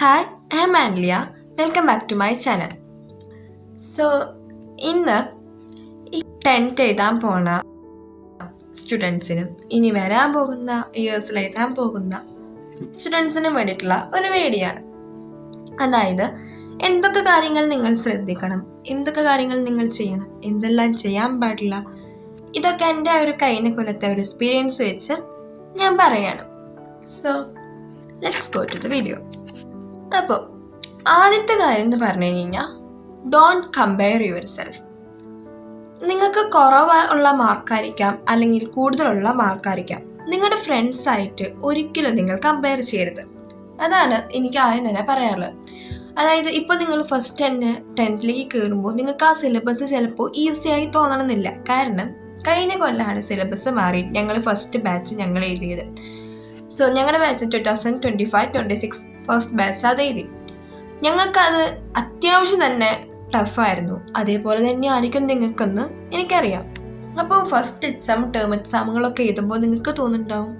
Hi, I am Anliya. Welcome back to my channel. So ഇന്ന് ഈ 10th എഴുതാൻ പോണ സ്റ്റുഡൻസിനും ഇനി വരാൻ പോകുന്ന ഇയേഴ്സിൽ എഴുതാൻ പോകുന്ന സ്റ്റുഡൻസിനും വേണ്ടിയിട്ടുള്ള ഒരു വീഡിയോ ആണ്. അതായത് എന്തൊക്കെ കാര്യങ്ങൾ നിങ്ങൾ ശ്രദ്ധിക്കണം, എന്തൊക്കെ കാര്യങ്ങൾ നിങ്ങൾ ചെയ്യണം, എന്തെല്ലാം ചെയ്യാൻ പാടില്ല, ഇതൊക്കെ എൻ്റെ ഒരു കഴിഞ്ഞ കൊല്ലത്തെ ഒരു എക്സ്പീരിയൻസ് വെച്ച് ഞാൻ പറയാണ്. So let's go to the video. അപ്പോൾ ആദ്യത്തെ കാര്യം എന്ന് പറഞ്ഞു കഴിഞ്ഞാൽ ഡോണ്ട് കമ്പയർ യുവർ സെൽഫ്. നിങ്ങൾക്ക് കുറവുള്ള മാർക്കായിരിക്കാം, അല്ലെങ്കിൽ കൂടുതലുള്ള മാർക്കായിരിക്കാം. നിങ്ങളുടെ ഫ്രണ്ട്സായിട്ട് ഒരിക്കലും നിങ്ങൾ കമ്പയർ ചെയ്യരുത്. അതാണ് എനിക്ക് ആദ്യം തന്നെ പറയാനുള്ളത്. അതായത് ഇപ്പോൾ നിങ്ങൾ ഫസ്റ്റ് തന്നെ 10th കയറുമ്പോൾ നിങ്ങൾക്ക് ആ സിലബസ് ചിലപ്പോൾ ഈസിയായി തോന്നണമെന്നില്ല. കാരണം കഴിഞ്ഞ കൊല്ലമാണ് സിലബസ് മാറി ഞങ്ങൾ ഫസ്റ്റ് ബാച്ച് ഞങ്ങൾ എഴുതിയത്. സോ ഞങ്ങളുടെ ബാച്ച് 2025-26 ഫസ്റ്റ് ബാച്ച് അത് എഴുതി. ഞങ്ങൾക്കത് അത്യാവശ്യം തന്നെ ടഫായിരുന്നു. അതേപോലെ തന്നെ ആയിരിക്കും നിങ്ങൾക്കെന്ന് എനിക്കറിയാം. അപ്പോൾ ഫസ്റ്റ് എക്സാം, ടേം എക്സാമുകളൊക്കെ എഴുതുമ്പോൾ നിങ്ങൾക്ക് തോന്നുന്നുണ്ടാവും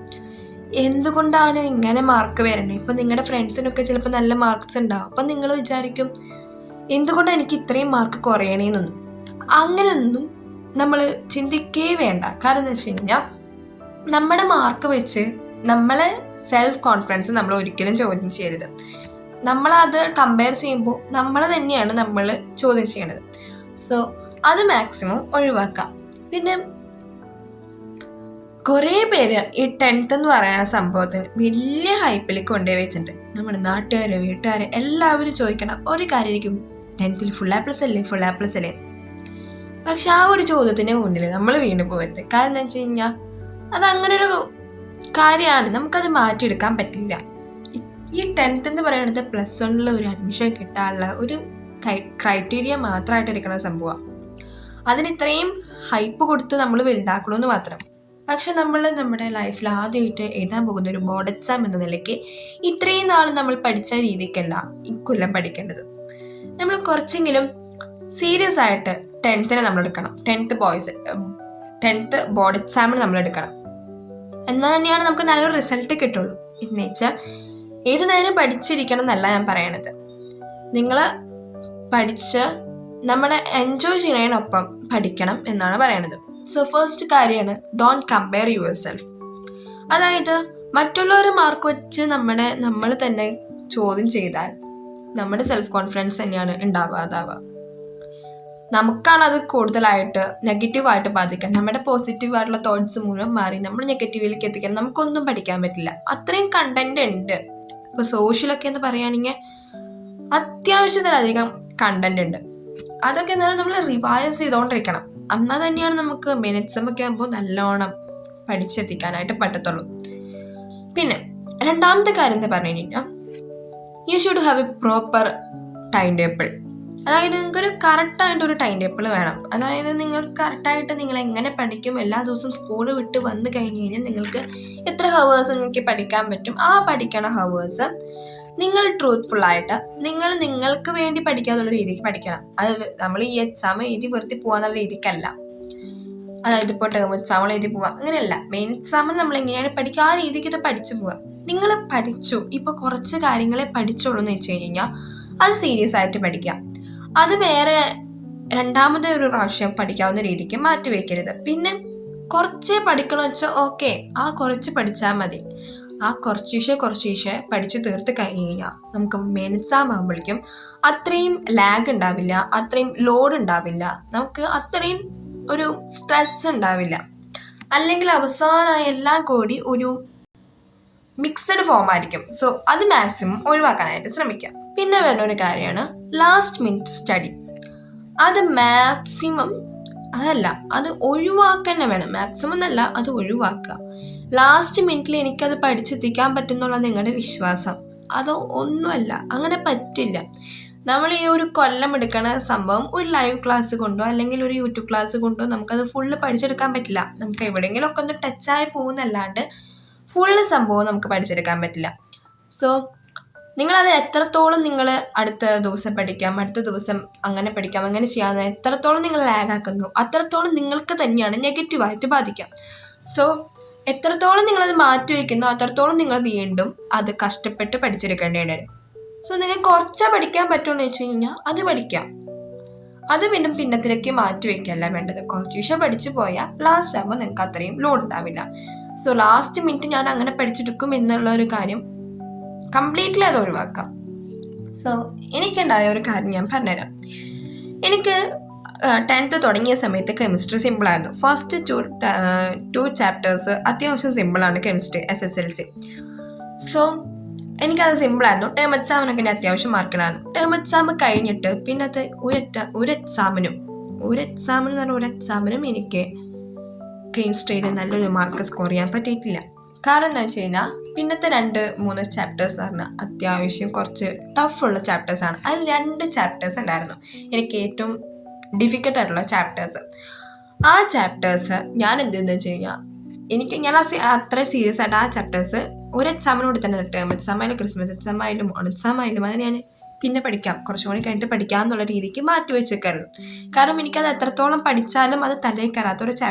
എന്തുകൊണ്ടാണ് ഇങ്ങനെ മാർക്ക് വരണേ. ഇപ്പം നിങ്ങളുടെ ഫ്രണ്ട്സിനൊക്കെ ചിലപ്പോൾ നല്ല മാർക്സ് ഉണ്ടാവും. അപ്പം നിങ്ങൾ വിചാരിക്കും എന്തുകൊണ്ടാണ് എനിക്ക് ഇത്രയും മാർക്ക് കുറയണേന്നൊന്നും. അങ്ങനെയൊന്നും നമ്മൾ ചിന്തിക്കേ വേണ്ട. കാരണം എന്ന് വെച്ച് കഴിഞ്ഞാൽ നമ്മുടെ മാർക്ക് വെച്ച് നമ്മളെ സെൽഫ് കോൺഫിഡൻസ് നമ്മൾ ഒരിക്കലും ചോദ്യം ചെയ്യരുത്. നമ്മളത് കമ്പയർ ചെയ്യുമ്പോൾ നമ്മൾ തന്നെയാണ് നമ്മൾ ചോദ്യം ചെയ്യണത്. സോ അത് മാക്സിമം ഒഴിവാക്കാം. പിന്നെ കുറേ പേര് ഈ 10th എന്ന് പറയുന്ന സംഭവത്തിന് വലിയ ഹൈപ്പിൽ കൊണ്ടുപോയി വെച്ചിട്ടുണ്ട്. നമ്മുടെ നാട്ടുകാരെ, വീട്ടുകാരെ എല്ലാവരും ചോദിക്കണം ഒരു കാര്യമായിരിക്കും, 10th ഫുൾ A+ അല്ലേ, ഫുൾ A+ അല്ലേ. പക്ഷെ ആ ഒരു ചോദ്യത്തിന് മുന്നിൽ നമ്മൾ വീണ്ടും പോകരുത്. കാരണം എന്താ വെച്ച് കഴിഞ്ഞാൽ അത് അങ്ങനെ ഒരു കാര്യമാണ്, നമുക്കത് മാറ്റിയെടുക്കാൻ പറ്റില്ല. ഈ 10th എന്ന് പറയുന്നത് +1 ഒരു അഡ്മിഷൻ കിട്ടാനുള്ള ഒരു ക്രൈറ്റീരിയ മാത്രമായിട്ട് ഇരിക്കുന്ന സംഭവമാണ്. അതിന് ഇത്രയും ഹൈപ്പ് കൊടുത്ത് നമ്മൾ വലുതാക്കണമെന്ന് മാത്രം. പക്ഷെ നമ്മൾ നമ്മുടെ ലൈഫിൽ ആദ്യമായിട്ട് എഴുതാൻ പോകുന്ന ഒരു ബോർഡ് എക്സാം എന്ന നിലയ്ക്ക് ഇത്രയും നാൾ നമ്മൾ പഠിച്ച രീതിക്കല്ല ഇക്കൊല്ലം പഠിക്കേണ്ടത്. നമ്മൾ കുറച്ചെങ്കിലും സീരിയസ് ആയിട്ട് 10th നമ്മൾ എടുക്കണം. 10th ബോർഡ് എക്സാമിന് നമ്മൾ എടുക്കണം. എന്നാൽ തന്നെയാണ് നമുക്ക് നല്ലൊരു റിസൾട്ട് കിട്ടുള്ളൂ. എന്ന് വെച്ചാൽ ഏതു നേരം പഠിച്ചിരിക്കണം എന്നല്ല ഞാൻ പറയണത്. നിങ്ങൾ പഠിച്ച് നമ്മളെ എൻജോയ് ചെയ്യുന്നതിനൊപ്പം പഠിക്കണം എന്നാണ് പറയണത്. സോ ഫസ്റ്റ് കാര്യമാണ് ഡോണ്ട് കമ്പയർ യുവർ സെൽഫ്. അതായത് മറ്റുള്ളവരുടെ മാർക്ക് വെച്ച് നമ്മൾ തന്നെ ചോദ്യം ചെയ്താൽ നമ്മുടെ സെൽഫ് കോൺഫിഡൻസ് തന്നെയാണ് ഉണ്ടാവാതാവുക. നമുക്കാണ് അത് കൂടുതലായിട്ട് നെഗറ്റീവായിട്ട് ബാധിക്കുക. നമ്മുടെ പോസിറ്റീവായിട്ടുള്ള തോട്ട്സ് മുഴുവൻ മാറി നമ്മൾ നെഗറ്റീവിലേക്ക് എത്തിക്കാൻ നമുക്കൊന്നും പഠിക്കാൻ പറ്റില്ല. അത്രയും കണ്ടന്റ് ഉണ്ട്. ഇപ്പോൾ സോഷ്യലൊക്കെ എന്ന് പറയുകയാണെങ്കിൽ അത്യാവശ്യത്തിലധികം കണ്ടന്റ് ഉണ്ട്. അതൊക്കെ എന്നാലും നമ്മൾ റിവൈസ് ചെയ്തുകൊണ്ടിരിക്കണം. എന്നാൽ തന്നെയാണ് നമുക്ക് എക്സാം ഒക്കെ ആകുമ്പോൾ നല്ലോണം പഠിച്ചെത്തിക്കാനായിട്ട് പറ്റത്തുള്ളൂ. പിന്നെ രണ്ടാമത്തെ കാര്യം എന്ന് പറഞ്ഞു കഴിഞ്ഞാൽ you should have A proper time table. അതായത് നിങ്ങൾക്കൊരു കറക്റ്റായിട്ടൊരു ടൈം ടേബിൾ വേണം. അതായത് നിങ്ങൾ കറക്റ്റായിട്ട് നിങ്ങൾ എങ്ങനെ പഠിക്കും, എല്ലാ ദിവസവും സ്കൂൾ വിട്ട് വന്നു കഴിഞ്ഞ് കഴിഞ്ഞാൽ നിങ്ങൾക്ക് എത്ര ഹവേഴ്സ് നിങ്ങൾക്ക് പഠിക്കാൻ പറ്റും, ആ പഠിക്കണ ഹവേഴ്സ് നിങ്ങൾ ട്രൂത്ത്ഫുള്ളായിട്ട് നിങ്ങൾക്ക് വേണ്ടി പഠിക്കാന്നുള്ള രീതിക്ക് പഠിക്കണം. അത് നമ്മൾ ഈ എക്സാം എഴുതി വെറുതെ പോകാന്നുള്ള രീതിക്കല്ല. അതായത് ഇപ്പോൾ ടേം എക്സാമുകൾ എഴുതി പോവാം, അങ്ങനെയല്ല. മെയിൻ എക്സാമിന് നമ്മൾ എങ്ങനെയാണ് പഠിക്കുക ആ രീതിക്ക് ഇത് പഠിച്ചു പോവാം. നിങ്ങൾ പഠിച്ചു, ഇപ്പോൾ കുറച്ച് കാര്യങ്ങളെ പഠിച്ചുള്ളൂ എന്ന് വെച്ച് കഴിഞ്ഞാൽ അത് സീരിയസ് ആയിട്ട് പഠിക്കുക. അത് വേറെ രണ്ടാമത്തെ ഒരു പ്രാവശ്യം പഠിക്കാവുന്ന രീതിക്ക് മാറ്റി വയ്ക്കരുത്. പിന്നെ കുറച്ചേ പഠിക്കണമെന്ന് വെച്ചാൽ ഓക്കെ, ആ കുറച്ച് പഠിച്ചാൽ മതി. ആ കുറച്ചീശെ പഠിച്ച് തീർത്ത് കഴിഞ്ഞ് കഴിഞ്ഞാൽ നമുക്ക് മെയിൻ എക്സാം ആകുമ്പോഴേക്കും അത്രയും ലാഗ് ഉണ്ടാവില്ല, അത്രയും ലോഡ് ഉണ്ടാവില്ല, നമുക്ക് അത്രയും ഒരു സ്ട്രെസ് ഉണ്ടാവില്ല. അല്ലെങ്കിൽ അവസാനമായി എല്ലാം കൂടി ഒരു മിക്സഡ് ഫോം ആയിരിക്കും. സോ അത് മാക്സിമം ഒഴിവാക്കാനായിട്ട് ശ്രമിക്കാം. പിന്നെ വരുന്ന ഒരു കാര്യമാണ് ലാസ്റ്റ് മിനിറ്റ് സ്റ്റഡി. അത് മാക്സിമം അതല്ല, അത് ഒഴിവാക്കാൻ വേണം. മാക്സിമം എന്നല്ല, അത് ഒഴിവാക്കുക. ലാസ്റ്റ് മിനിറ്റിൽ എനിക്കത് പഠിച്ചെത്തിക്കാൻ പറ്റുന്നുള്ള നിങ്ങളുടെ വിശ്വാസം അത് ഒന്നുമല്ല, അങ്ങനെ പറ്റില്ല. നമ്മൾ ഈ ഒരു കൊല്ലം എടുക്കുന്ന സംഭവം ഒരു ലൈവ് ക്ലാസ് കൊണ്ടോ അല്ലെങ്കിൽ ഒരു യൂട്യൂബ് ക്ലാസ് കൊണ്ടോ നമുക്കത് ഫുള്ള് പഠിച്ചെടുക്കാൻ പറ്റില്ല. നമുക്ക് എവിടെയെങ്കിലും ഒക്കെ ഒന്ന് ടച്ചായി പോകുന്നല്ലാണ്ട് ഫുള്ള് സംഭവം നമുക്ക് പഠിച്ചെടുക്കാൻ പറ്റില്ല. സോ നിങ്ങളത് എത്രത്തോളം നിങ്ങൾ അടുത്ത ദിവസം പഠിക്കാം, അടുത്ത ദിവസം അങ്ങനെ പഠിക്കാം, അങ്ങനെ ചെയ്യാമെന്ന് എത്രത്തോളം നിങ്ങൾ ലാഗാക്കുന്നു അത്രത്തോളം നിങ്ങൾക്ക് തന്നെയാണ് നെഗറ്റീവായിട്ട് ബാധിക്കാം. സോ എത്രത്തോളം നിങ്ങളത് മാറ്റി വയ്ക്കുന്നു അത്രത്തോളം നിങ്ങൾ വീണ്ടും അത് കഷ്ടപ്പെട്ട് പഠിച്ചെടുക്കേണ്ടി വരും. സോ നിങ്ങൾക്ക് കുറച്ചാ പഠിക്കാൻ പറ്റുമെന്ന് വെച്ച് കഴിഞ്ഞാൽ അത് പഠിക്കാം. അത് പിന്നെ പിന്നത്തിലേക്ക് മാറ്റി വെക്കല്ല വേണ്ടത്. കുറച്ച് ദിവസം പഠിച്ചു പോയാൽ ലാസ്റ്റ് ആകുമ്പോൾ നിങ്ങൾക്ക് അത്രയും ലോഡ് ഉണ്ടാവില്ല. സോ ലാസ്റ്റ് മിനിറ്റ് ഞാൻ അങ്ങനെ പഠിച്ചെടുക്കും എന്നുള്ള ഒരു കാര്യം കംപ്ലീറ്റ്ലി അത് ഒഴിവാക്കാം. സോ എനിക്കുണ്ടായ ഒരു കാര്യം ഞാൻ പറഞ്ഞുതരാം. എനിക്ക് 10th തുടങ്ങിയ സമയത്ത് കെമിസ്ട്രി സിമ്പിളായിരുന്നു. ഫസ്റ്റ് ടു ചാപ്റ്റേഴ്സ് അത്യാവശ്യം സിമ്പിളാണ് കെമിസ്ട്രി SSLC. സോ എനിക്കത് സിമ്പിളായിരുന്നു. ടേം എക്സാമിനൊക്കെ ഞാൻ അത്യാവശ്യം മാർക്കിടായിരുന്നു. ടേം എക്സാം കഴിഞ്ഞിട്ട് പിന്നെ അത് ഒരു എക്സാമിനും എനിക്ക് കെമിസ്ട്രിയിൽ നല്ലൊരു മാർക്ക് സ്കോർ ചെയ്യാൻ പറ്റിയിട്ടില്ല. കാരണം എന്താ വെച്ച് കഴിഞ്ഞാൽ പിന്നത്തെ 2-3 ചാപ്റ്റേഴ്സ് എന്ന് പറഞ്ഞാൽ അത്യാവശ്യം കുറച്ച് ടഫുള്ള ചാപ്റ്റേഴ്സാണ്. അതിൽ 2 ചാപ്റ്റേഴ്സ് ഉണ്ടായിരുന്നു എനിക്ക് ഏറ്റവും ഡിഫിക്കൽട്ട് ആയിട്ടുള്ള ചാപ്റ്റേഴ്സ്. ആ ചാപ്റ്റേഴ്സ് ഞാൻ എന്തെന്ന് വെച്ച് കഴിഞ്ഞാൽ ഞാൻ അത്ര സീരിയസ് ആയിട്ട് ആ ചാപ്റ്റേഴ്സ് ഒരു എക്സാമിനോട് തന്നെ ടേം എക്സാം ആയാലും ക്രിസ്മസ് എക്സാം ആയാലും ഓൺ എക്സാം ആയാലും അത് ഞാൻ പിന്നെ പഠിക്കാം, കുറച്ചും കൂടി കഴിഞ്ഞിട്ട് പഠിക്കാം എന്നുള്ള രീതിക്ക് മാറ്റി വെച്ചേക്കായിരുന്നു. കാരണം എനിക്കത് എത്രത്തോളം പഠിച്ചാലും അത് തലയിൽ കയറാത്ത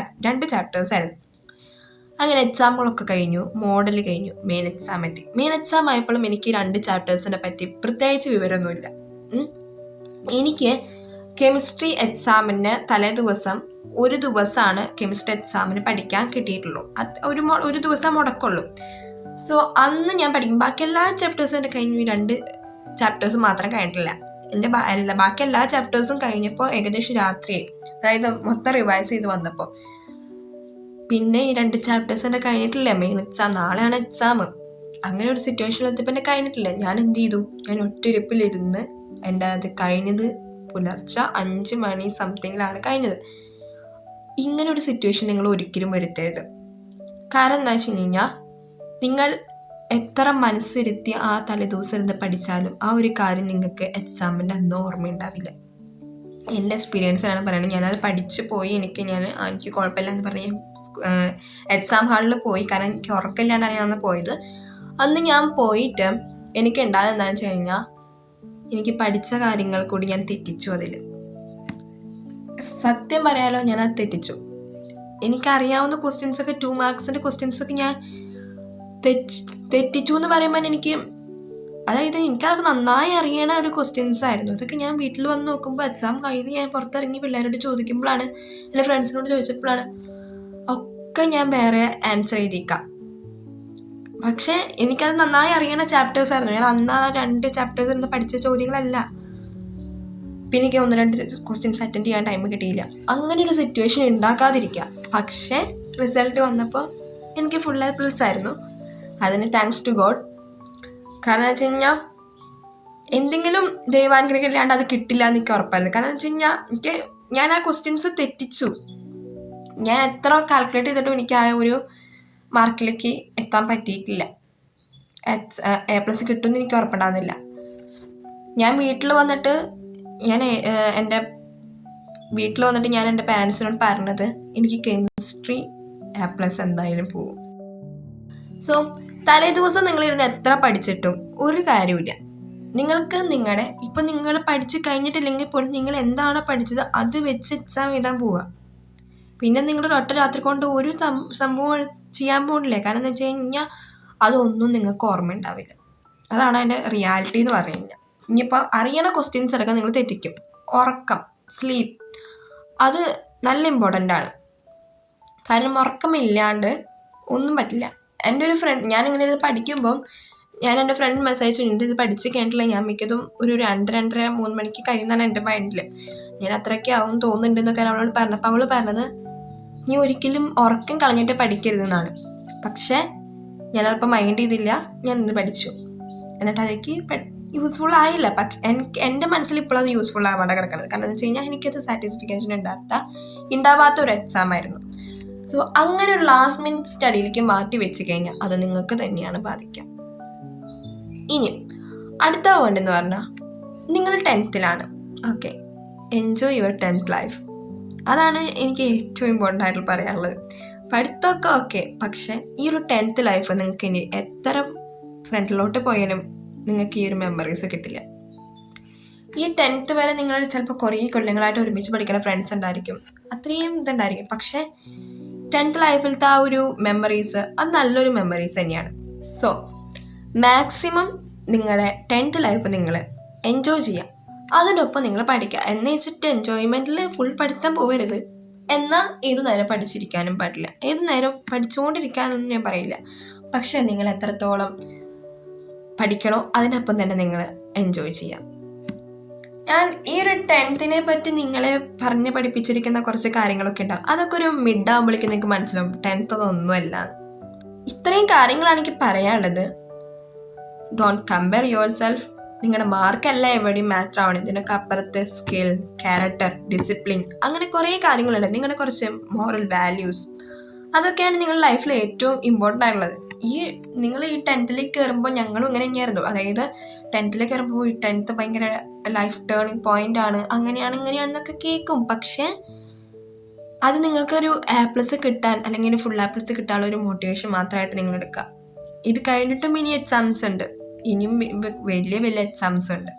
2 ചാപ്റ്റേഴ്സ് ആയിരുന്നു. അങ്ങനെ എക്സാമുകളൊക്കെ കഴിഞ്ഞു, മോഡൽ കഴിഞ്ഞു, മെയിൻ എക്സാം എത്തി. മെയിൻ എക്സാം ആയപ്പോഴും എനിക്ക് 2 ചാപ്റ്റേഴ്സിനെ പറ്റി പ്രത്യേകിച്ച് വിവരമൊന്നുമില്ല. എനിക്ക് കെമിസ്ട്രി എക്സാമിന് തലേ ദിവസം ഒരു ദിവസമാണ് കെമിസ്ട്രി എക്സാമിന് പഠിക്കാൻ കിട്ടിയിട്ടുള്ളൂ. ഒരു ദിവസം മുടക്കുള്ളൂ. സോ അന്ന് ഞാൻ പഠിക്കും. ബാക്കി എല്ലാ ചാപ്റ്റേഴ്സും എൻ്റെ കഴിഞ്ഞു. ഈ 2 ചാപ്റ്റേഴ്സ് മാത്രം കഴിഞ്ഞിട്ടില്ല. എൻ്റെ ബാക്കി എല്ലാ ചാപ്റ്റേഴ്സും കഴിഞ്ഞപ്പോൾ ഏകദേശം രാത്രിയായി. അതായത് മൊത്തം റിവൈസ് ചെയ്ത് വന്നപ്പോൾ. പിന്നെ ഈ 2 ചാപ്റ്റേഴ്സ് എൻ്റെ കഴിഞ്ഞിട്ടില്ല. മെയിൻ എക്സാം നാളെയാണ് എക്സാം. അങ്ങനെ ഒരു സിറ്റുവേഷൻ എത്തിയപ്പോൾ എൻ്റെ കഴിഞ്ഞിട്ടില്ല. ഞാൻ എന്ത് ചെയ്തു? ഞാൻ ഒറ്റയിരുപ്പിലിരുന്ന് എൻ്റെ അത് കഴിഞ്ഞത് പുലർച്ചെ 5 മണി സംതിങ്ങിലാണ് കഴിഞ്ഞത്. ഇങ്ങനെ ഒരു സിറ്റുവേഷൻ നിങ്ങൾ ഒരിക്കലും വരുത്തരുത്. കാരണം എന്താ വെച്ച് കഴിഞ്ഞാൽ നിങ്ങൾ എത്ര മനസ്സിരുത്തി ആ തലേദിവസം ഇരുന്ന് പഠിച്ചാലും ആ ഒരു കാര്യം നിങ്ങൾക്ക് എക്സാമിൻ്റെ അന്ന് ഓർമ്മയുണ്ടാവില്ല. എൻ്റെ എക്സ്പീരിയൻസിലാണ് പറയുന്നത്. ഞാനത് പഠിച്ചു പോയി. എനിക്ക് കുഴപ്പമില്ല എന്ന് പറഞ്ഞ് എക്സാം ഹാളിൽ പോയി. കാരണം എനിക്ക് ഉറക്കമില്ലാണ്ടാണ് ഞാൻ അന്ന് പോയത്. അന്ന് ഞാൻ പോയിട്ട് എനിക്ക് ഉണ്ടായത് എന്താണെന്ന് വെച്ച് കഴിഞ്ഞാൽ എനിക്ക് പഠിച്ച കാര്യങ്ങൾ കൂടി ഞാൻ തെറ്റിച്ചു. അതിൽ സത്യം പറയാലോ, ഞാനത് തെറ്റിച്ചു. എനിക്കറിയാവുന്ന ക്വസ്റ്റ്യൻസൊക്കെ 2 മാർക്സിൻ്റെ ക്വസ്റ്റ്യൻസൊക്കെ ഞാൻ തെറ്റിച്ചു എന്ന് പറയുമ്പോൾ അതായത് എനിക്കത് നന്നായി അറിയണ ഒരു ക്വസ്റ്റ്യൻസ് ആയിരുന്നു. അതൊക്കെ ഞാൻ വീട്ടിൽ വന്ന് നോക്കുമ്പോൾ എക്സാം കഴിഞ്ഞ് ഞാൻ പുറത്തിറങ്ങി പിള്ളേരോട് ചോദിക്കുമ്പോഴാണ്, എൻ്റെ ഫ്രണ്ട്സിനോട് ചോദിച്ചപ്പോഴാണ് ഒക്കെ ഞാൻ വേറെ ആൻസർ എഴുതിക്കാം. പക്ഷെ എനിക്കത് നന്നായി അറിയണ ചാപ്റ്റേഴ്സ് ആയിരുന്നു. ഞാൻ അന്ന് ആ 2 ചാപ്റ്റേഴ്സ് ഇരുന്ന് പഠിച്ച ചോദ്യങ്ങളല്ല. പിന്നെ എനിക്ക് 1-2 ക്വസ്റ്റ്യൻസ് അറ്റൻഡ് ചെയ്യാൻ ടൈം കിട്ടിയില്ല. അങ്ങനെ ഒരു സിറ്റുവേഷൻ ഉണ്ടാക്കാതിരിക്കുക. പക്ഷെ റിസൾട്ട് വന്നപ്പോൾ എനിക്ക് ഫുൾ A+ ആയിരുന്നു. അതിന് താങ്ക്സ് ടു ഗോഡ്. കാരണം എന്ന് വെച്ച് കഴിഞ്ഞാൽ എന്തെങ്കിലും ദൈവാനുഗ്രഹം ഇല്ലാണ്ട് അത് കിട്ടില്ല എന്ന് എനിക്ക് ഉറപ്പായിരുന്നു. കാരണം എന്ന് വെച്ച് കഴിഞ്ഞാൽ ഞാൻ ആ ക്വസ്റ്റ്യൻസ് തെറ്റിച്ചു. ഞാൻ എത്ര കാൽക്കുലേറ്റ് ചെയ്തിട്ടും എനിക്ക് ആ ഒരു മാർക്കിലേക്ക് എത്താൻ പറ്റിയിട്ടില്ല. A+ കിട്ടുമെന്ന് എനിക്ക് ഉറപ്പുണ്ടാകുന്നില്ല. ഞാൻ എൻ്റെ പാരൻസിനോട് പറഞ്ഞത് എനിക്ക് കെമിസ്ട്രി A+ എന്തായാലും പോകും. സോ തലേ ദിവസം നിങ്ങളിരുന്ന് എത്ര പഠിച്ചിട്ടും ഒരു കാര്യമില്ല. നിങ്ങൾക്ക് ഇപ്പം നിങ്ങൾ പഠിച്ച് കഴിഞ്ഞിട്ടില്ലെങ്കിൽ പോലും നിങ്ങൾ എന്താണ് പഠിച്ചത് അത് വെച്ച് എക്സാം എഴുതാൻ പോവുക. പിന്നെ നിങ്ങൾ ഒറ്റ രാത്രി കൊണ്ട് ഒരു സംഭവം ചെയ്യാൻ പോകില്ലേ. കാരണം എന്ന് വെച്ച് കഴിഞ്ഞാൽ അതൊന്നും നിങ്ങൾക്ക് ഓർമ്മ ഉണ്ടാവില്ല. അതാണ് അതിൻ്റെ റിയാലിറ്റി എന്ന് പറഞ്ഞു കഴിഞ്ഞാൽ. ഇനിയിപ്പോൾ അറിയണ ക്വസ്റ്റ്യൻസ് അടക്കം നിങ്ങൾ തെറ്റിക്കും. ഉറക്കം, സ്ലീപ്പ്, അത് നല്ല ഇമ്പോർട്ടൻ്റ് ആണ്. കാരണം ഉറക്കമില്ലാണ്ട് ഒന്നും പറ്റില്ല. എൻ്റെ ഒരു ഫ്രണ്ട്, ഞാനിങ്ങനെ ഇത് പഠിക്കുമ്പം എൻ്റെ ഫ്രണ്ട് മെസ്സേജ് ഉണ്ട്, ഇത് പഠിച്ച് കഴിഞ്ഞിട്ടില്ല ഞാൻ മിക്കതും ഒരു 2-2:30-3 മണിക്ക് കഴിയുന്നതാണ് എൻ്റെ മൈൻഡിൽ. ഞാൻ അത്രയ്ക്ക് ആവും തോന്നുന്നുണ്ടെന്നൊക്കെ അവളോട് പറഞ്ഞപ്പോൾ അവൾ പറഞ്ഞത് നീ ഒരിക്കലും ഉറക്കം കളഞ്ഞിട്ട് പഠിക്കരുതെന്നാണ്. പക്ഷേ ഞാനപ്പോൾ മൈൻഡ് ചെയ്തില്ല. ഞാൻ ഇന്ന് പഠിച്ചു. എന്നിട്ട് അതൊക്കെ യൂസ്ഫുൾ ആയില്ല. പക്ഷെ എൻ്റെ മനസ്സിൽ ഇപ്പോഴത് യൂസ്ഫുൾ ആവാണ്ട് കിടക്കുന്നത്. കാരണം എന്ന് വെച്ച് കഴിഞ്ഞാൽ എനിക്കത് സാറ്റിസ്ഫിക്കേഷൻ ഉണ്ടാവാത്ത ഒരു എക്സാം ആയിരുന്നു. സോ അങ്ങനെ ഒരു ലാസ്റ്റ് മിനിറ്റ് സ്റ്റഡിയിലേക്ക് മാറ്റി വെച്ച് കഴിഞ്ഞാൽ അത് നിങ്ങൾക്ക് തന്നെയാണ് ബാധിക്കുക. ഇനി അടുത്ത പോയിന്റ് എന്ന് പറഞ്ഞാൽ നിങ്ങൾ 10th okay, enjoy your 10th life. അതാണ് എനിക്ക് ഏറ്റവും ഇമ്പോർട്ടൻ്റ് ആയിട്ട് പറയാനുള്ളത്. പഠിത്തമൊക്കെ ഓക്കെ, പക്ഷെ ഈ ഒരു 10th ലൈഫ് നിങ്ങൾക്ക് ഇനി എത്ര ഫ്രണ്ടിലോട്ട് പോയാലും നിങ്ങൾക്ക് ഈ ഒരു മെമ്മറീസ് കിട്ടില്ല. ഈ 10th വരെ നിങ്ങൾ ചിലപ്പോൾ കുറേ കൊല്ലങ്ങളായിട്ട് ഒരുമിച്ച് പഠിക്കുന്ന ഫ്രണ്ട്സ് ഉണ്ടായിരിക്കും, അത്രയും ഇതുണ്ടായിരിക്കും. പക്ഷെ 10th ലൈഫിലത്തെ ആ ഒരു മെമ്മറീസ് അത് നല്ലൊരു മെമ്മറീസ് തന്നെയാണ്. സോ മാക്സിമം നിങ്ങളുടെ 10th ലൈഫ് നിങ്ങൾ എൻജോയ് ചെയ്യുക. അതിനൊപ്പം നിങ്ങൾ പഠിക്കുക. എന്ന് വെച്ചിട്ട് എൻജോയ്മെൻറ്റിൽ ഫുൾ പഠിത്തം പോകരുത്. എന്നാൽ ഏതു നേരം പഠിച്ചിരിക്കാനും പാടില്ല. ഏതു നേരം പഠിച്ചുകൊണ്ടിരിക്കാനൊന്നും ഞാൻ പറയില്ല. പക്ഷെ നിങ്ങൾ എത്രത്തോളം പഠിക്കണോ അതിനൊപ്പം തന്നെ നിങ്ങൾ എൻജോയ് ചെയ്യാം. ഞാൻ ഈ ഒരു 10th പറ്റി നിങ്ങളെ പറഞ്ഞ് പഠിപ്പിച്ചിരിക്കുന്ന കുറച്ച് കാര്യങ്ങളൊക്കെ ഉണ്ടാവും. അതൊക്കെ ഒരു മിഡ് ആകുമ്പോഴേക്കും നിങ്ങൾക്ക് മനസ്സിലാവും 10th ഒന്നുമല്ല. ഇത്രയും കാര്യങ്ങളാണ് എനിക്ക് പറയാനുള്ളത്. Don't compare your self. നിങ്ങളുടെ മാർക്കല്ല എവിടെയും മാറ്റർ ആവണം. ഇതിനൊക്കെ അപ്പുറത്ത് സ്കിൽ, ക്യാരക്ടർ, ഡിസിപ്ലിൻ, അങ്ങനെ കുറേ കാര്യങ്ങളുണ്ട്. നിങ്ങളുടെ കുറച്ച് മോറൽ വാല്യൂസ്, അതൊക്കെയാണ് നിങ്ങളുടെ ലൈഫിൽ ഏറ്റവും ഇമ്പോർട്ടൻ്റ് ആയിട്ടുള്ളത്. നിങ്ങൾ ഈ 10th കയറുമ്പോൾ ഞങ്ങളും ഇങ്ങനെ തന്നെയായിരുന്നു. അതായത് 10th കയറുമ്പോൾ 10th ഭയങ്കര ലൈഫ് ടേണിങ് പോയിന്റ് ആണ്, അങ്ങനെയാണ് ഇങ്ങനെയാണെന്നൊക്കെ കേൾക്കും. പക്ഷേ അത് നിങ്ങൾക്കൊരു A+ കിട്ടാൻ അല്ലെങ്കിൽ ഒരു ഫുൾ A+ കിട്ടാനുള്ള ഒരു മോട്ടിവേഷൻ മാത്രമായിട്ട് നിങ്ങൾ എടുക്കുക. ഇത് കഴിഞ്ഞിട്ടും ഇനി എക്സാംസ് ഉണ്ട്. ഇനിയും വലിയ വലിയ എക്സാംസ് ഉണ്ട്.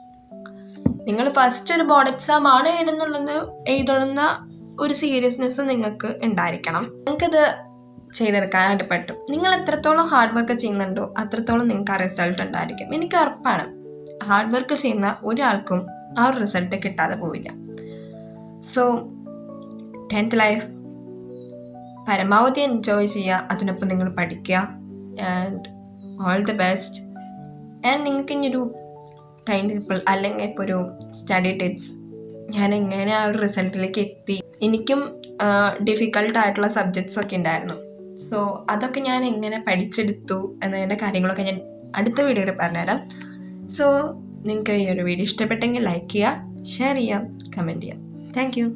നിങ്ങൾ ഫസ്റ്റ് ഒരു ബോർഡ് എക്സാം ആണ് എഴുതുന്ന ഒരു സീരിയസ്നെസ് നിങ്ങൾക്ക് ഉണ്ടായിരിക്കണം. നിങ്ങൾക്കത് ചെയ്തെടുക്കാനായിട്ട് പറ്റും. നിങ്ങൾ എത്രത്തോളം ഹാർഡ് വർക്ക് ചെയ്യുന്നുണ്ടോ അത്രത്തോളം നിങ്ങൾക്ക് ആ റിസൾട്ട് ഉണ്ടായിരിക്കും. എനിക്ക് ഉറപ്പാണ്, ഹാർഡ് വർക്ക് ചെയ്യുന്ന ഒരാൾക്കും ആ ഒരു റിസൾട്ട് കിട്ടാതെ പോവില്ല. സോ 10th ലൈഫ് പരമാവധി എൻജോയ് ചെയ്യുക. അതിനൊപ്പം നിങ്ങൾ പഠിക്കുക. And all the best. And നിങ്ങൾക്ക് ഇനിയൊരു ടൈം ടേബിൾ അല്ലെങ്കിൽ ഇപ്പോൾ ഒരു സ്റ്റഡി ടിപ്സ്, ഞാൻ എങ്ങനെ ആ ഒരു റിസൾട്ടിലേക്ക് എത്തി, എനിക്കും ഡിഫിക്കൽട്ട് ആയിട്ടുള്ള സബ്ജക്ട്സ് ഒക്കെ ഉണ്ടായിരുന്നു. സോ അതൊക്കെ ഞാൻ എങ്ങനെ പഠിച്ചെടുത്തു എന്നതിൻ്റെ കാര്യങ്ങളൊക്കെ ഞാൻ അടുത്ത വീഡിയോയിൽ പറഞ്ഞുതരാം. സോ നിങ്ങൾക്ക് ഈ ഒരു വീഡിയോ ഇഷ്ടപ്പെട്ടെങ്കിൽ ലൈക്ക് ചെയ്യുക, ഷെയർ ചെയ്യുക, കമൻറ്റ് ചെയ്യുക. Thank you.